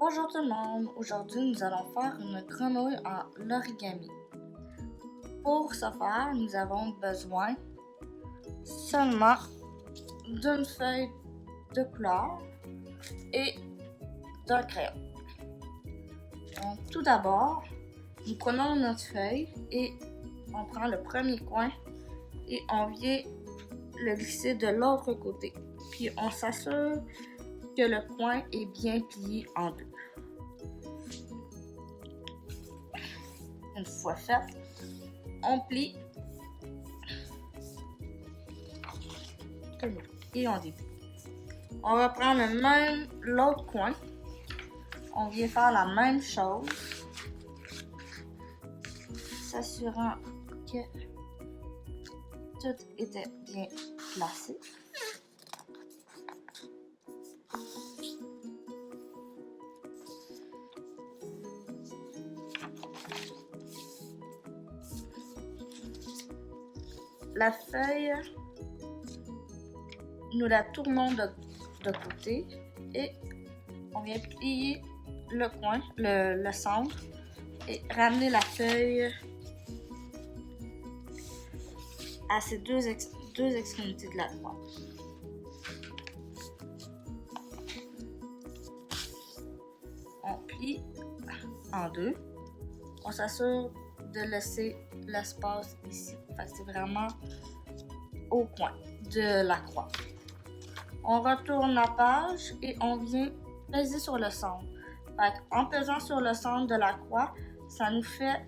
Bonjour tout le monde, aujourd'hui nous allons faire une grenouille en origami. Pour ce faire, nous avons besoin seulement d'une feuille de couleur et d'un crayon. Donc tout d'abord, nous prenons notre feuille et on prend le premier coin et on vient le glisser de l'autre côté. Puis on s'assure que le coin est bien plié en deux. Une fois fait, on plie et on déplie. On va prendre l'autre coin. On vient faire la même chose, s'assurant que tout était bien placé. La feuille, nous la tournons de côté et on vient plier le coin, le centre et ramener la feuille à ces deux extrémités de la croix. On plie en deux. On s'assure de laisser l'espace ici. C'est vraiment au coin de la croix. On retourne la page et on vient peser sur le centre. En pesant sur le centre de la croix, ça nous fait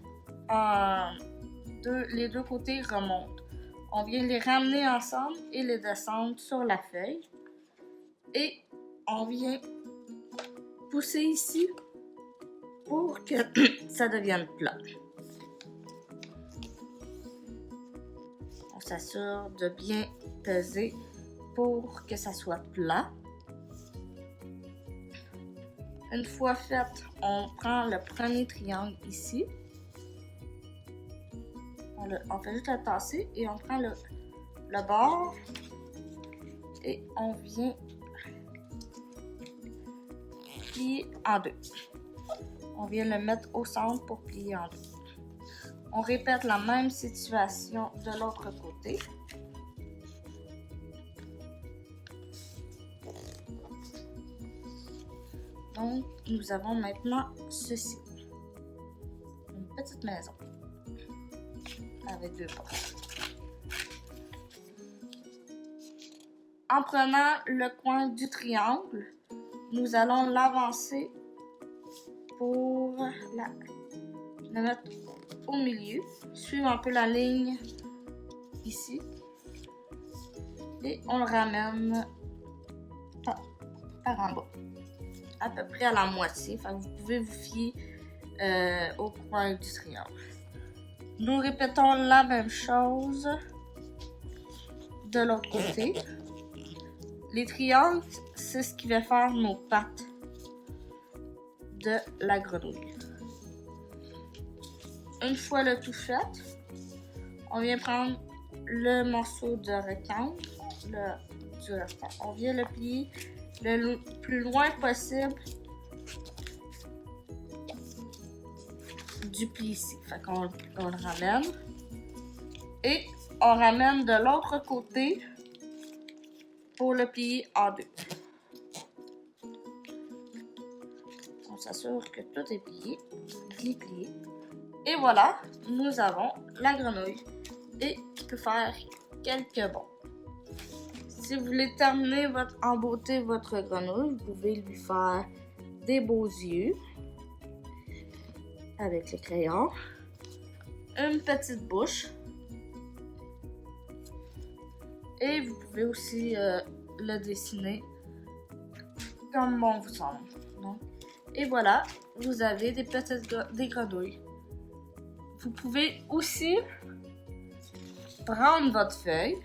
les deux côtés remontent. On vient les ramener ensemble et les descendre sur la feuille. Et on vient pousser ici pour que ça devienne plat. On s'assure de bien peser pour que ça soit plat. Une fois fait, on prend le premier triangle ici. On fait juste le tasser et on prend le bord et on vient plier en deux. On vient le mettre au centre pour plier en deux. On répète la même situation de l'autre côté. Donc, nous avons maintenant ceci. Une petite maison avec deux portes. En prenant le coin du triangle, nous allons l'avancer pour le mettre au milieu, suivre un peu la ligne ici et on le ramène par en bas, à peu près à la moitié. Vous pouvez vous fier au coin du triangle. Nous répétons la même chose de l'autre côté. Les triangles, c'est ce qui va faire nos pattes de la grenouille. Une fois le tout fait, on vient prendre le morceau de rectangle du restant. On vient le plier le plus loin possible du pli ici. On le ramène et on ramène de l'autre côté pour le plier en deux. On s'assure que tout est plié, bien plié. Et voilà, nous avons la grenouille et qui peut faire quelques bonds. Si vous voulez terminer en beauté votre grenouille, vous pouvez lui faire des beaux yeux avec le crayon, une petite bouche et vous pouvez aussi le dessiner comme bon vous semble. Et voilà, vous avez des grenouilles. Vous pouvez aussi prendre votre feuille,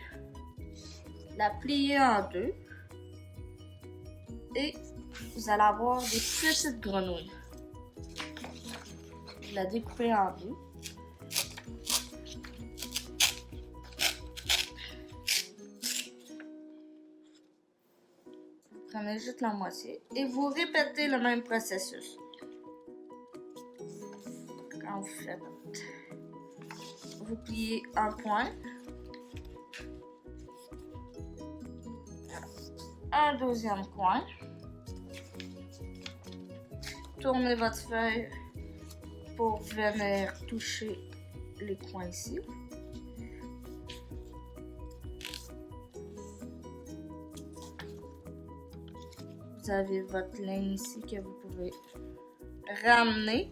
la plier en deux et vous allez avoir des petites grenouilles. Vous la découpez en deux. Vous prenez juste la moitié et vous répétez le même processus. Quand vous faites, vous pliez un point, un deuxième coin, tournez votre feuille pour venir toucher les coins ici. Vous avez votre ligne ici que vous pouvez ramener,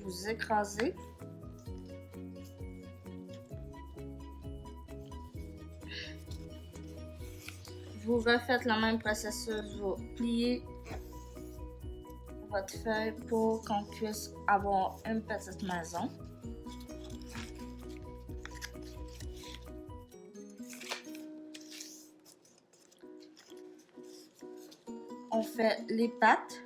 vous écrasez. Vous refaites le même processus, vous pliez votre feuille pour qu'on puisse avoir une petite maison. On fait les pattes.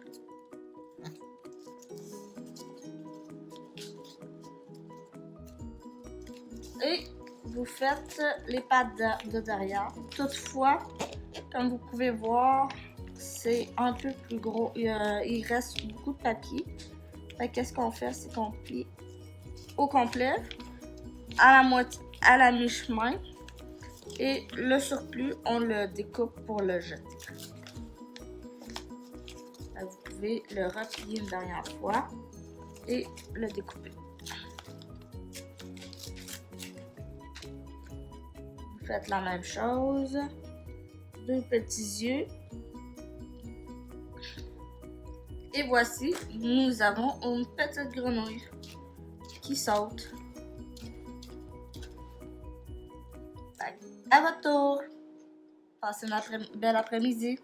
Et vous faites les pattes de derrière. Toutefois, comme vous pouvez voir, c'est un peu plus gros. Il reste beaucoup de papier. Qu'est-ce qu'on fait? C'est qu'on plie au complet, à la moitié, à la mi-chemin. Et le surplus, on le découpe pour le jeter. Vous pouvez le replier une dernière fois et le découper. Vous faites la même chose. Deux petits yeux. Et voici, nous avons une petite grenouille qui saute. À votre tour. Passez une belle après-midi.